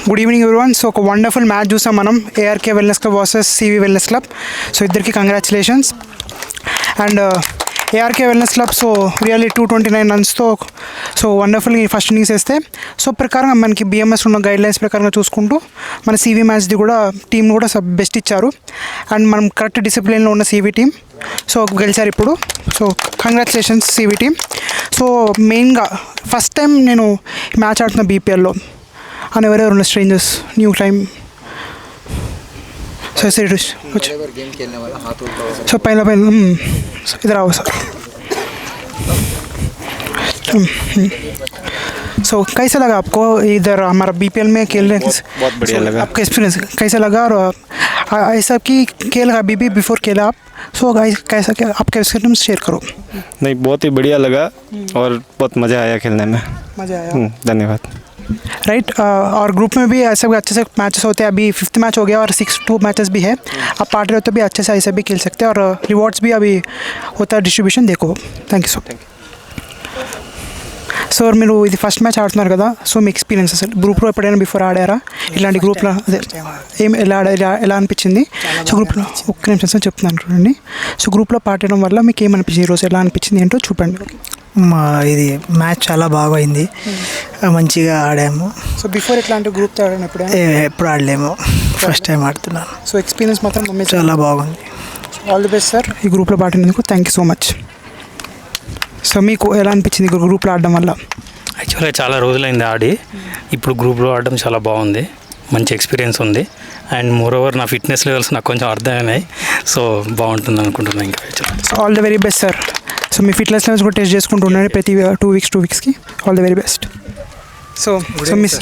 Good evening everyone. So ఒక wonderful match చూసాం మనం, ARK wellness club versus CV wellness club. So ఇద్దరికి congratulations. And ARK wellness club so really 229 రన్స్తో so wonderful first innings వేస్తే, so ప్రకారంగా మనకి BMS ఉన్న గైడ్లైన్స్ ప్రకారంగా చూసుకుంటూ మన సివి మ్యాచ్ది కూడా టీం కూడా బెస్ట్ ఇచ్చారు. అండ్ మనం కరెక్ట్ డిసిప్లిన్లో ఉన్న సివి టీం సో గెలిచారు ఇప్పుడు. So congratulations CV team. So మెయిన్గా ఫస్ట్ టైం నేను మ్యాచ్ ఆడుతున్న బీపీఎల్లో అని ఎవరెవరు ఉన్న strangers new time. So serious कुछ गेम खेलने वाला हाथ उल्टा हो सर. पहला इधर आओ सर. सो कैसा लगा आपको इधर हमारा बीपीएल में खेलने? बहुत बढ़िया लगा. आपका एक्सपीरियंस कैसा लगा? और ऐसा कि खेल अभी भी बिफोर खेला आप, सो कैसा क्या आपका एक्सपीरियंस शेयर करो. नहीं, बहुत ही बढ़िया लगा और बहुत मज़ा आया खेलने में. मज़ा आया. धन्यवाद. राइट. और ग्रुप में भी ऐसे अच्छे से मैचेस होते हैं. अभी 5th मैच हो गया और 6-2 मैचेस भी है. आप पार्ट रहे हो तो भी अच्छे से ऐसे भी खेल सकते हैं. और रिवॉर्ड्स भी अभी होता है डिस्ट्रीब्यूशन. देखो థ్యాంక్ యూ. సో మీరు ఇది ఫస్ట్ మ్యాచ్ ఆడుతున్నారు కదా, సో మీ ఎక్స్పీరియన్స్ అసలు గ్రూప్లో ఎప్పుడైనా బిఫోర్ ఆడారా ఇలాంటి గ్రూప్లో? అదే ఏం ఎలా అనిపించింది? సో గ్రూప్లో ఒక్క నిమిషం చెప్తున్నాను చూడండి. సో గ్రూప్లో పార్ట్ అవ్వడం వల్ల మీకు ఏమనిపించింది, ఈరోజు ఎలా అనిపించింది ఏంటో చూపండి. ఇది మ్యాచ్ చాలా బాగా అయింది, మంచిగా ఆడాము. సో బిఫోర్ ఇట్లాంటి గ్రూప్తో ఆడాను ఎప్పుడు ఆడలేము, ఫస్ట్ టైం ఆడుతున్నాను. సో ఎక్స్పీరియన్స్ మాత్రం చాలా బాగుంది. ఆల్ ది బెస్ట్ సార్ ఈ గ్రూప్లో పాడినందుకు. Thank you so much. So మీకు ఎలా అనిపించింది గ్రూప్లో ఆడడం వల్ల? యాక్చువల్గా చాలా రోజులైంది ఆడి, ఇప్పుడు గ్రూప్లో ఆడడం చాలా బాగుంది, మంచి ఎక్స్పీరియన్స్ ఉంది. అండ్ మోరోవర్ నా ఫిట్నెస్ లెవెల్స్ నాకు కొంచెం అర్థమైనాయి, సో బాగుంటుంది అనుకుంటున్నాను ఇంకా. So all the very best sir. So మీ ఫిట్నెస్ లెవెల్స్ కూడా టెస్ట్ చేసుకుంటూ ఉండండి ప్రతి 2 వీక్స్కి. All the very best. So miss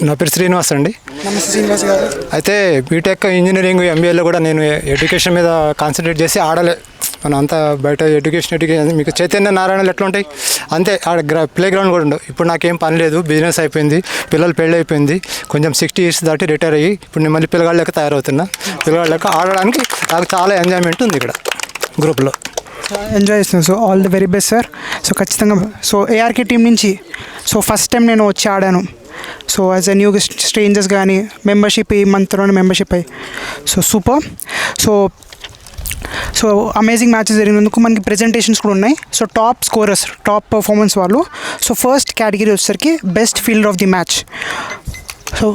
నా పేరు శ్రీనివాస్ అండి. నమస్తే శ్రీనివాస్ గారు. అయితే బీటెక్ ఇంజనీరింగ్ ఎంబీఏలో కూడా నేను ఎడ్యుకేషన్ మీద కాన్సన్ట్రేట్ చేసి ఆడలే. మనం అంతా బయట ఎడ్యుకేషన్ మీకు చైతన్య నారాయణలు ఎట్లా ఉంటాయి అంతే, ఆడ ప్లే గ్రౌండ్ కూడా ఉండవు. ఇప్పుడు నాకేం పని లేదు, బిజినెస్ అయిపోయింది, పిల్లలు పెళ్ళి అయిపోయింది, కొంచెం 60 years దాటి రిటైర్ అయ్యి ఇప్పుడు నేను మళ్ళీ పిల్లగాళ్ళ లెక్క తయారవుతున్నా. పిల్లగాళ్ళ లెక్క ఆడడానికి నాకు చాలా ఎంజాయ్మెంట్ ఉంది ఇక్కడ గ్రూప్లో. ఎంజాయ్ చేస్తున్నాను. So all the very best sir. So ఖచ్చితంగా సో ఏఆర్కే టీం నుంచి సో ఫస్ట్ టైం నేను వచ్చి ఆడాను. So as a new strangers కానీ మెంబర్షిప్ ఈ మంత్లోనే మెంబర్షిప్ అయ్యి so super. So amazing matches జరిగినందుకు మనకి ప్రెజెంటేషన్స్ కూడా ఉన్నాయి. So top scorers, top performance వాళ్ళు. సో ఫస్ట్ కేటగిరీ వచ్చేసరికి best fielder of the match. So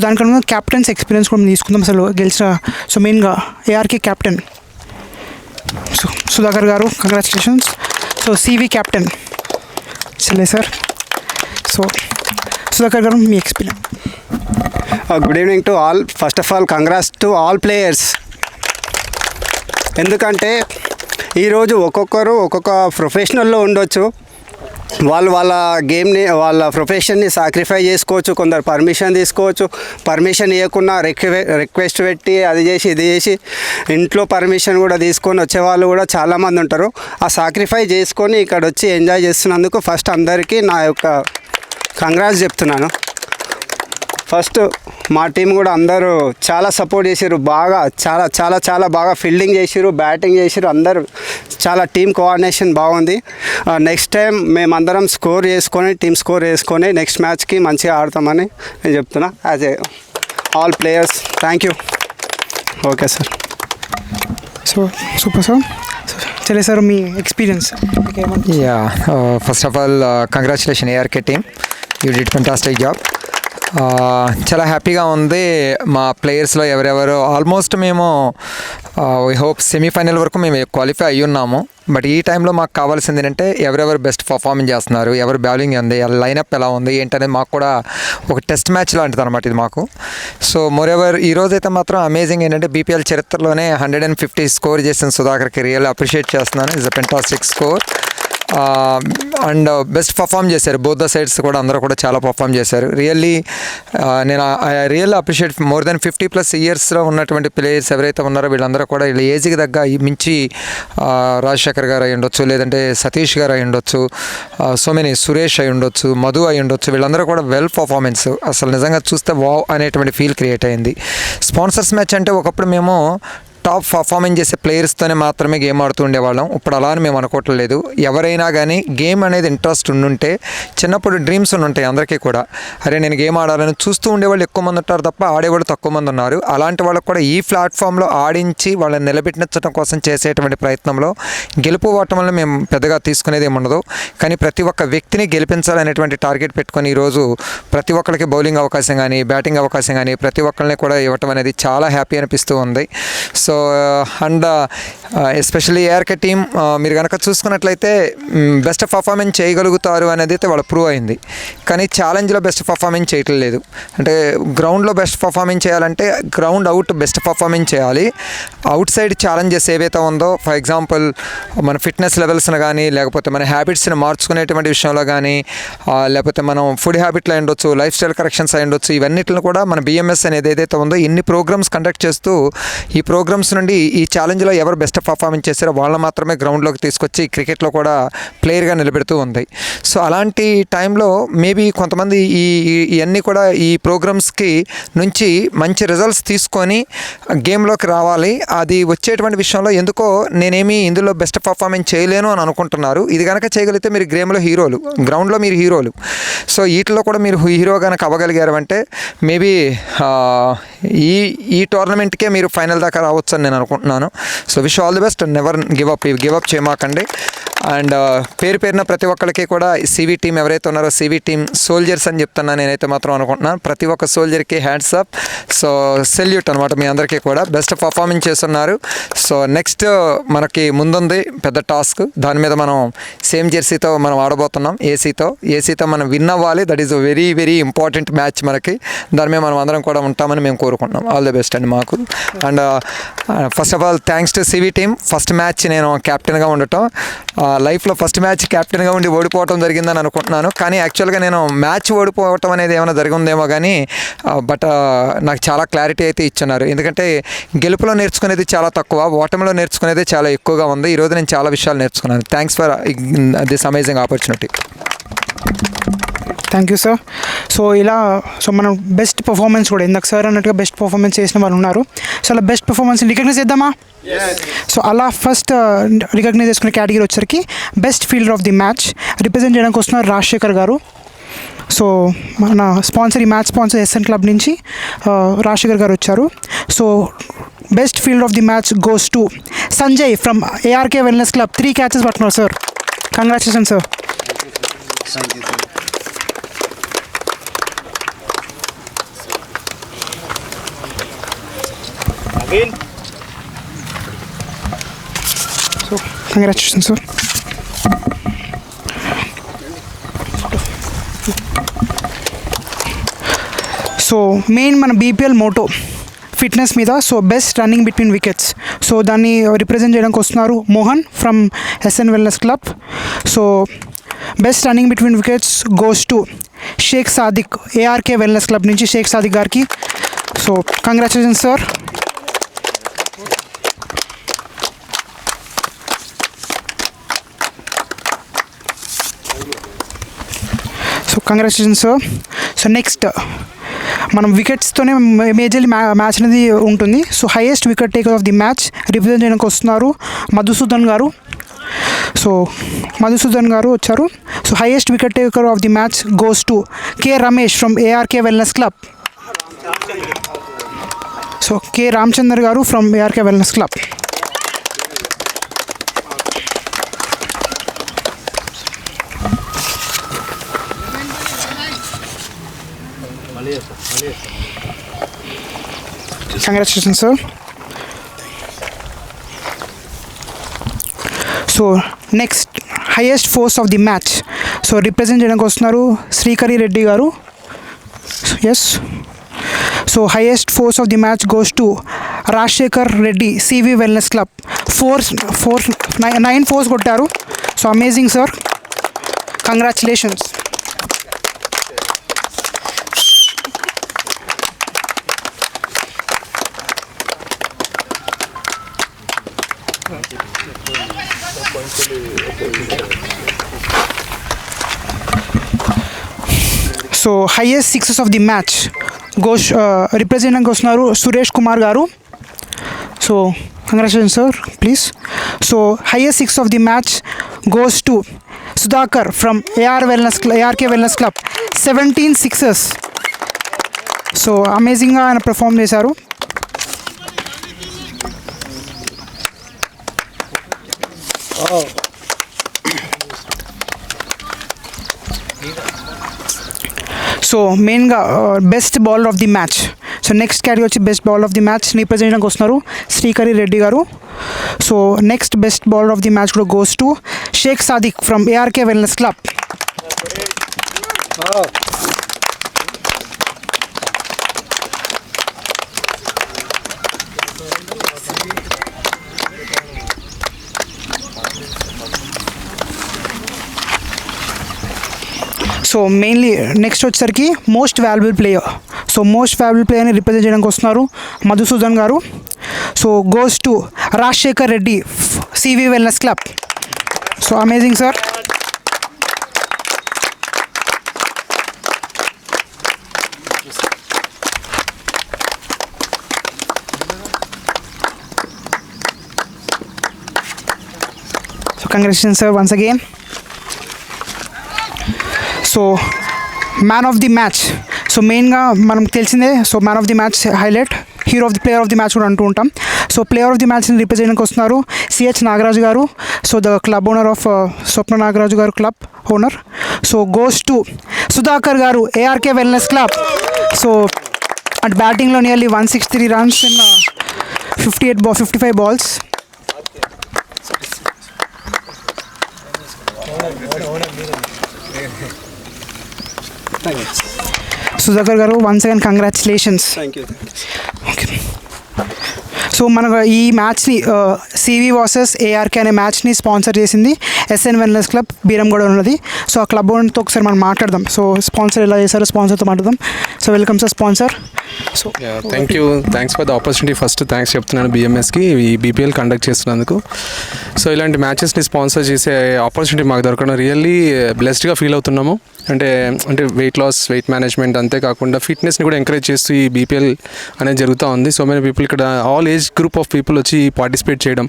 దానికన్నా క్యాప్టెన్స్ ఎక్స్పీరియన్స్ కూడా తీసుకుందాం. అసలు గెలిచిన సో మెయిన్గా ARK captain so Sudhakar garu, congratulations. So CV captain చలే సార్. సో సుధాకర్ గారు మీ experience. Good evening to all. First of all congrats to all players. ఎందుకంటే ఈరోజు ఒక్కొక్కరు ఒక్కొక్క ప్రొఫెషనల్లో ఉండొచ్చు. వాళ్ళ గేమ్ని వాళ్ళ ప్రొఫెషన్ని సాక్రిఫై చేసుకోవచ్చు. కొందరు పర్మిషన్ తీసుకోవచ్చు, పర్మిషన్ ఇవ్వకుండా రిక్వెస్ట్ పెట్టి అది చేసి ఇది చేసి ఇంట్లో పర్మిషన్ కూడా తీసుకొని వచ్చేవాళ్ళు కూడా చాలామంది ఉంటారు. ఆ సాక్రిఫై చేసుకొని ఇక్కడ వచ్చి ఎంజాయ్ చేస్తున్నందుకు ఫస్ట్ అందరికీ నా యొక్క కంగ్రాట్స్ చెప్తున్నాను. ఫస్ట్ మా టీం కూడా అందరూ చాలా సపోర్ట్ చేసారు, బాగా చాలా చాలా చాలా బాగా ఫీల్డింగ్ చేసారు, బ్యాటింగ్ చేసారు. అందరూ చాలా టీం కోఆర్డినేషన్ బాగుంది. నెక్స్ట్ టైం మేమందరం టీం స్కోర్ చేసుకొని నెక్స్ట్ మ్యాచ్కి మంచిగా ఆడతామని నేను చెప్తున్నా. As a all players thank you. Okay sir. So super sir. Chale sir me experience. First of all congratulation ARK team, you did fantastic job. చాలా హ్యాపీగా ఉంది. మా ప్లేయర్స్లో ఎవరెవరు ఆల్మోస్ట్ మేము వీ హోప్ సెమీఫైనల్ వరకు మేము క్వాలిఫై అయ్యి ఉన్నాము. బట్ ఈ టైంలో మాకు కావాల్సింది ఏంటంటే ఎవరెవరు బెస్ట్ పర్ఫార్మెన్స్ చేస్తున్నారు, ఎవరు బౌలింగ్ ఉంది, లైనప్ ఎలా ఉంది ఏంటనేది మాకు కూడా ఒక టెస్ట్ మ్యాచ్ లాంటిది అనమాట ఇది మాకు. సో మోరెవర్ ఈరోజైతే మాత్రం అమేజింగ్ ఏంటంటే బీపీఎల్ చరిత్రలోనే 150 స్కోర్ చేసిన సుధాకర్కి రియల్ అప్రిషియేట్ చేస్తున్నాను. It's a fantastic score. And best perform చేశారు బోత్ ద సైడ్స్ కూడా, అందరూ కూడా చాలా పర్ఫామ్ చేశారు. రియల్లీ నేను I really appreciate more than 50+ ఇయర్స్లో ఉన్నటువంటి ప్లేయర్స్ ఎవరైతే ఉన్నారో వీళ్ళందరూ కూడా వీళ్ళ ఏజ్కి తగ్గ మించి రాజశేఖర్ గారు అయి ఉండొచ్చు, లేదంటే సతీష్ గారు అయి ఉండొచ్చు, సో మెనీ సురేష్ అయి ఉండొచ్చు, మధు అయి ఉండొచ్చు, వీళ్ళందరూ కూడా వెల్ పర్ఫార్మెన్స్. అసలు నిజంగా చూస్తే వావ్ అనేటువంటి ఫీల్ క్రియేట్ అయింది. స్పాన్సర్స్ మ్యాచ్ అంటే ఒకప్పుడు మేము టాప్ పర్ఫార్మెన్స్ చేసే ప్లేయర్స్తోనే మాత్రమే గేమ్ ఆడుతూ ఉండేవాళ్ళం. ఇప్పుడు అలా అని మేము అనుకోవట్లేదు. ఎవరైనా కానీ గేమ్ అనేది ఇంట్రెస్ట్ ఉండుంటే, చిన్నప్పుడు డ్రీమ్స్ ఉంటాయి అందరికీ కూడా, అరే నేను గేమ్ ఆడాలని చూస్తూ ఉండేవాళ్ళు ఎక్కువ మంది ఉంటారు తప్ప ఆడేవాళ్ళు తక్కువ మంది ఉన్నారు. అలాంటి వాళ్ళకు కూడా ఈ ప్లాట్ఫామ్లో ఆడించి వాళ్ళని నిలబెట్టించడం కోసం చేసేటువంటి ప్రయత్నంలో గెలుపు ఓటములను మేము పెద్దగా తీసుకునేది ఏమి ఉండదు. కానీ ప్రతి ఒక్క వ్యక్తిని గెలిపించాలనేటువంటి టార్గెట్ పెట్టుకొని ఈరోజు ప్రతి ఒక్కరికి బౌలింగ్ అవకాశం కానీ బ్యాటింగ్ అవకాశం కానీ ప్రతి ఒక్కరిని కూడా ఇవ్వటం అనేది చాలా హ్యాపీ అనిపిస్తూ ఉంది. So and especially ARK team మీరు కనుక చూసుకున్నట్లయితే బెస్ట్ పర్ఫార్మెన్స్ చేయగలుగుతారు అనేది అయితే వాళ్ళు ప్రూవ్ అయింది. కానీ ఛాలెంజ్లో బెస్ట్ పర్ఫార్మెన్స్ చేయటం లేదు. అంటే గ్రౌండ్లో బెస్ట్ పర్ఫార్మెన్స్ చేయాలంటే గ్రౌండ్ అవుట్ బెస్ట్ పర్ఫార్మెన్స్ చేయాలి. అవుట్ సైడ్ ఛాలెంజెస్ ఏవైతే ఉందో, ఫర్ ఎగ్జాంపుల్ మన ఫిట్నెస్ లెవెల్స్ని కానీ లేకపోతే మన హ్యాబిట్స్ని మార్చుకునేటువంటి విషయంలో కానీ లేకపోతే మనం ఫుడ్ హ్యాబిట్లో ఉండొచ్చు, లైఫ్ స్టైల్ కరెక్షన్స్ అయి ఉండొచ్చు, ఇవన్నిటిని కూడా మన బిఎంఎస్ అనేది ఏదైతే ఉందో ఇన్ని ప్రోగ్రామ్స్ కండక్ట్ చేస్తూ ఈ ప్రోగ్రామ్స్ నుండి ఈ ఛాలెంజ్లో ఎవరు బెస్ట్ పర్ఫార్మెన్స్ చేశారో వాళ్ళని మాత్రమే గ్రౌండ్లోకి తీసుకొచ్చి క్రికెట్లో కూడా ప్లేయర్గా నిలబెడుతూ ఉంది. సో అలాంటి టైంలో మేబీ కొంతమంది ఇవన్నీ కూడా ఈ ప్రోగ్రామ్స్కి నుంచి మంచి రిజల్ట్స్ తీసుకొని గేమ్లోకి రావాలి. అది వచ్చేటువంటి విషయంలో ఎందుకో నేనేమి ఇందులో బెస్ట్ పర్ఫార్మెన్స్ చేయలేను అని అనుకుంటున్నారు. ఇది కనుక చేయగలిగితే మీరు గేమ్లో హీరోలు, గ్రౌండ్లో మీరు హీరోలు. సో వీటిలో కూడా మీరు హీరో కనుక అవ్వగలిగారు అంటే మేబీ ఈ టోర్నమెంట్కే మీరు ఫైనల్ దాకా రావచ్చు అని నేను అనుకుంటున్నాను. So wish all the best. Never give up చేయమాకండి. అండ్ పేరున ప్రతి ఒక్కరికి కూడా సివి టీం ఎవరైతే ఉన్నారో సివి టీం సోల్జర్స్ అని చెప్తున్నాను నేనైతే మాత్రం అనుకుంటున్నాను. ప్రతి ఒక్క సోల్జర్కి హ్యాండ్స్ అప్. సో సెల్యూట్ అనమాట మీ అందరికీ కూడా. బెస్ట్ పర్ఫార్మెన్స్ చేస్తున్నారు. సో నెక్స్ట్ మనకి ముందుంది పెద్ద టాస్క్. దాని మీద మనం సేమ్ జెర్సీతో మనం ఆడబోతున్నాం. ఏసీతో మనం విన్ అవ్వాలి. That is very very important match మనకి. దాని మీద మనం అందరం కూడా ఉంటామని మేము కోరుకుంటున్నాం. ఆల్ ది బెస్ట్ అండి మాకు. And first of all thanks to CV team. First match నేను కెప్టెన్గా ఉండటం, లైఫ్లో ఫస్ట్ మ్యాచ్ కెప్టెన్గా ఉండి ఓడిపోవటం జరిగిందని అనుకుంటున్నాను. కానీ యాక్చువల్గా నేను మ్యాచ్ ఓడిపోవటం అనేది ఏమైనా జరిగిందేమో కానీ బట్ నాకు చాలా క్లారిటీ అయితే ఇచ్చున్నారు. ఎందుకంటే గెలుపులో నేర్చుకునేది చాలా తక్కువ, ఓటమిలో నేర్చుకునేది చాలా ఎక్కువగా ఉంది. ఈరోజు నేను చాలా విషయాలు నేర్చుకున్నాను. Thanks for this amazing opportunity. Thank you sir. So మనం బెస్ట్ పర్ఫార్మెన్స్ కూడా ఇందాక సార్ అన్నట్టుగా బెస్ట్ పర్ఫార్మెన్స్ చేసిన వాళ్ళు ఉన్నారు. సో అలా బెస్ట్ పర్ఫార్మెన్స్ రికగ్నైజ్ చేద్దామా? సో అలా ఫస్ట్ రికగ్నైజ్ చేసుకునే కేటగిరీ వచ్చరికి best fielder of the match represent చేయడానికి వస్తున్నారు రాజశేఖర్ గారు. సో మన స్పాన్సర్, ఈ మ్యాచ్ స్పాన్సర్ ఎస్ఎన్ క్లబ్ నుంచి రాజశేఖర్ గారు వచ్చారు. So best fielder of the match goes to Sanjay from ARK wellness club. 3 catches పట్టున్నారు sir. Congratulation sir. So congratulations sir. So main మన BPL motto fitness మీద. So best running between wickets. So దాన్ని represent చేయడానికి వస్తున్నారు Mohan from SN wellness club. So best running between wickets goes to Sheikh Sadiq, ARK wellness club నుంచి షేక్ సాదిక్ గారికి. So congratulations sir. So congratulations sir. So next మనం వికెట్స్తోనే majorly match అనేది ఉంటుంది. So highest wicket taker of the match represent చేయడానికి వస్తున్నారు Madhusudan garu. So Madhusudan garu వచ్చారు. So highest wicket taker of the match goes to K Ramesh from ARK wellness club. So K Ramachandar garu from ARK wellness club. Congratulations sir. So next highest fours of the match. So represent చేయడానికి వస్తున్నారు Srikari Reddy garu. Yes. So highest fours of the match goes to Rajasekhar Reddy, CV wellness club. 9 4s కొట్టారు. So amazing sir. Congratulations. So highest 6s of the match represent వస్తున్నారు Suresh Kumar garu. So Congratulations, sir. Please. So, highest 6 of the match goes to Sudhakar from ARK Wellness Club. 17 sixes. So, amazingగా ఆయన perform చేశారు. So మెయిన్గా best bowler of the match. So next category వచ్చి best bowler of the match represent చేయడానికి వస్తున్నారు Srikari Reddy garu. So next best bowler of the match కూడా goes to Sheikh Sadiq from ARK wellness club. So mainly next వచ్చేసరికి most valuable player. So most valuable ప్లేయర్ని represent చేయడానికి వస్తున్నారు Madhusudan garu. So goes to Rajasekhar Reddy CV wellness club. So amazing sir. So congratulations sir once again. So man of the match. So మెయిన్గా మనకు తెలిసిందే. So man of the match highlight, hero of the player of the match కూడా అంటూ ఉంటాం. So player of the మ్యాచ్ని రిప్రజెంట్కి వస్తున్నారు CH Nagaraju garu. So the club owner of Swapna Nagaraju garu club owner. So goes to Sudhakar garu ARK wellness club. So at బ్యాటింగ్లో nearly 163 runs in 55 balls. Sudhakar garu once again congratulations. Thank you. Okay. So మనకు ఈ మ్యాచ్ని CV versus ARK అనే మ్యాచ్ని sponsor చేసింది SN wellness club Beeramguda ఉన్నది. So ఆ club ఓనర్తో ఒకసారి మనం మాట్లాడదాం. సో స్పాన్సర్ ఎలా చేశారో స్పాన్సర్తో మాట్లాడదాం. So welcome sir sponsor. So thank you, thanks for the opportunity. First thanks చెప్తున్నాను BMSకి ఈ BPL కండక్ట్ చేస్తున్నందుకు. సో ఇలాంటి మ్యాచెస్ని స్పాన్సర్ చేసే ఆపర్చునిటీ మాకు దొరకడం రియల్లీ బ్లెస్డ్గా ఫీల్ అవుతున్నాము. అంటే వెయిట్ లాస్, వెయిట్ మేనేజ్మెంట్, అంతేకాకుండా ఫిట్నెస్ని కూడా ఎంకరేజ్ చేస్తూ ఈ BPL అనేది జరుగుతూ ఉంది. సో మెనీ పీపుల్ ఇక్కడ all age group of people వచ్చి పార్టిసిపేట్ చేయడం.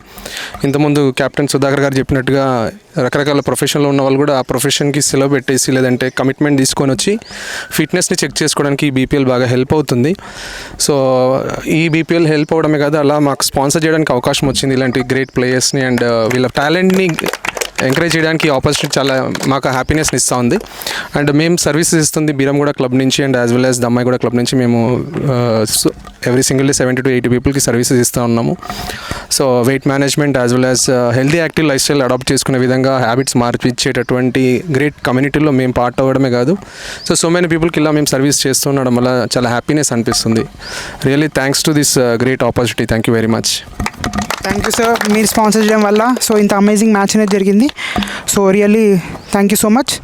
ఇంతకుముందు కెప్టెన్ సుధాకర్ గారు చెప్పినట్టుగా రకరకాల ప్రొఫెషన్లో ఉన్న వాళ్ళు కూడా ఆ ప్రొఫెషన్కి సెలవు పెట్టేసి లేదంటే కమిట్మెంట్ తీసుకొని వచ్చి ఫిట్నెస్ని చెక్ చేసుకోవడానికి ఈ BPL బాగా హెల్ప్ అవుతుంది. సో ఈ BPL హెల్ప్ అవడమే కాదు, అలా మాకు స్పాన్సర్ చేయడానికి అవకాశం వచ్చింది ఇలాంటి గ్రేట్ ప్లేయర్స్ని అండ్ వీళ్ళ టాలెంట్ని ఎంకరేజ్ చేయడానికి ఆపర్చునిటీ చాలా మాకు హ్యాపీనెస్ని ఇస్తూ ఉంది. అండ్ మేము సర్వీసెస్ ఇస్తుంది బీరంగూడ క్లబ్ నుంచి and as well as Dammaiguda club నుంచి. మేము ఎవ్రీ సింగిల్ డే 70 to 80 పీపుల్కి సర్వీసెస్ ఇస్తూ ఉన్నాము. So weight management as well as healthy active lifestyle adopt చేసుకునే విధంగా హ్యాబిట్స్ మార్పించేటటువంటి గ్రేట్ కమ్యూనిటీలో మేము పార్ట్ అవ్వడమే కాదు, సో మెనీ పీపుల్కి ఇలా మేము సర్వీస్ చేస్తుండడం వల్ల చాలా హ్యాపీనెస్ అనిపిస్తుంది. Really thanks to this great opportunity. Thank you very much. Thank you sir, మీరు స్పాన్సర్ చేయడం వల్ల సో ఇంత అమేజింగ్ మ్యాచ్ అనేది జరిగింది. So really thank you so much.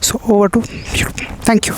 So over to you. Thank you.